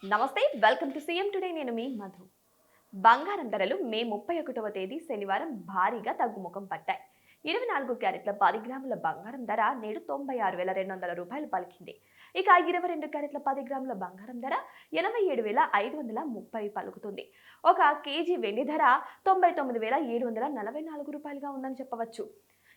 నమస్తే, welcome to CM today. నేను మీ మధు. బంగారం ధరలు మే 31వ తేదీ శనివారం భారీగా తగ్గుముఖం పట్టాయి. 24 క్యారెట్ల 10 గ్రాముల బంగారం ధర నేడు 96,200 రూపాయలు పలికింది. ఇక 22 క్యారెట్ల 10 గ్రాముల బంగారం ధర 87,530 పలుకుతుంది. ఒక కేజీ వెండి ధర 99,744 రూపాయలుగా ఉందని చెప్పవచ్చు.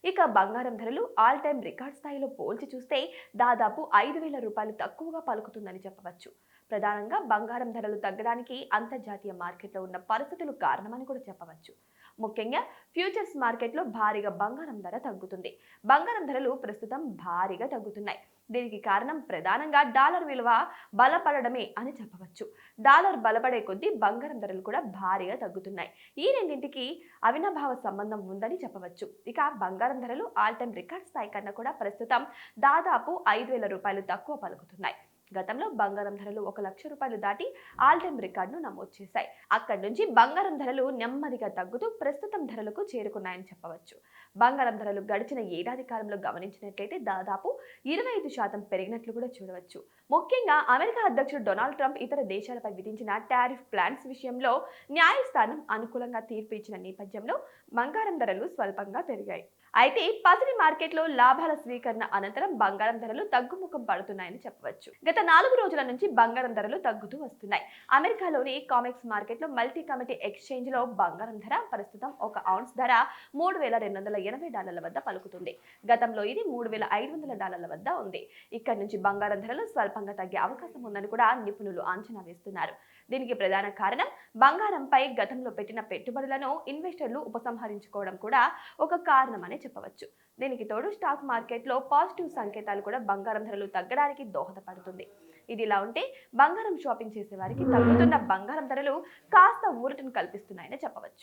ఇక బంగారం ధరలు ఆల్ టైమ్ రికార్డ్ స్థాయిలో పోల్చి చూస్తే దాదాపు 5,000 రూపాయలు తక్కువగా పలుకుతుందని చెప్పవచ్చు. ప్రధానంగా బంగారం ధరలు తగ్గడానికి అంతర్జాతీయ మార్కెట్లో ఉన్న పరిస్థితులు కారణమని కూడా చెప్పవచ్చు. ముఖ్యంగా ఫ్యూచర్స్ మార్కెట్లో భారీగా బంగారం ధర తగ్గుతుంది. బంగారం ధరలు ప్రస్తుతం భారీగా తగ్గుతున్నాయి. దీనికి కారణం ప్రధానంగా డాలర్ విలువ బలపడడమే అని చెప్పవచ్చు. డాలర్ బలపడే కొద్దీ బంగారం ధరలు కూడా భారీగా తగ్గుతున్నాయి. ఈ రెండింటికి అవినాభావ సంబంధం ఉందని చెప్పవచ్చు. ఇక బంగారం ధరలు ఆల్ టైమ్ రికార్డ్ స్థాయి కన్నా కూడా ప్రస్తుతం దాదాపు 5,000 రూపాయలు తక్కువ పలుకుతున్నాయి. గతంలో బంగారం ధరలు 1,00,000 రూపాయలు దాటి ఆల్ టైమ్ రికార్డును నమోదు చేశాయి. అక్కడి నుంచి బంగారం ధరలు నెమ్మదిగా తగ్గుతూ ప్రస్తుతం ధరలకు చేరుకున్నాయని చెప్పవచ్చు. బంగారం ధరలు గడిచిన ఏడాది కాలంలో గమనించినట్లయితే దాదాపు 25% పెరిగినట్లు కూడా చూడవచ్చు. ముఖ్యంగా అమెరికా అధ్యక్షుడు డొనాల్డ్ ట్రంప్ ఇతర దేశాలపై విధించిన టారిఫ్ ప్లాన్స్ విషయంలో న్యాయస్థానం అనుకూలంగా తీర్పు ఇచ్చిన నేపథ్యంలో బంగారం ధరలు స్వల్పంగా పెరిగాయి. అయితే పసిడి మార్కెట్లో లాభాల స్వీకరణ అనంతరం బంగారం ధరలు తగ్గుముఖం పడుతున్నాయని చెప్పవచ్చు. గత 4 రోజుల నుంచి బంగారం ధరలు తగ్గుతూ వస్తున్నాయి. అమెరికాలోని కామెక్స్ మార్కెట్లో మల్టీ కమిటీ ఎక్స్చేంజ్ లో బంగారం ధర ప్రస్తుతం ఒక ఔన్స్ ధర $3,280 వద్ద పలుకుతుంది. గతంలో ఇది $3,500 వద్ద ఉంది. ఇక్కడి నుంచి బంగారం ధరలు స్వల్పంగా తగ్గే అవకాశం ఉందని కూడా నిపుణులు అంచనా వేస్తున్నారు. దీనికి ప్రధాన కారణం బంగారంపై గతంలో పెట్టిన పెట్టుబడులను ఇన్వెస్టర్లు ఉపసంహరించుకోవడం కూడా ఒక కారణమని చెప్పవచ్చు. దీనికి తోడు స్టాక్ మార్కెట్లో పాజిటివ్ సంకేతాలు కూడా బంగారం ధరలు తగ్గడానికి దోహదపడుతుంది. ఇదిలా ఉంటే బంగారం షాపింగ్ చేసే వారికి తగ్గుతున్న బంగారం ధరలు కాస్త ఊరటను కల్పిస్తున్నాయని చెప్పవచ్చు.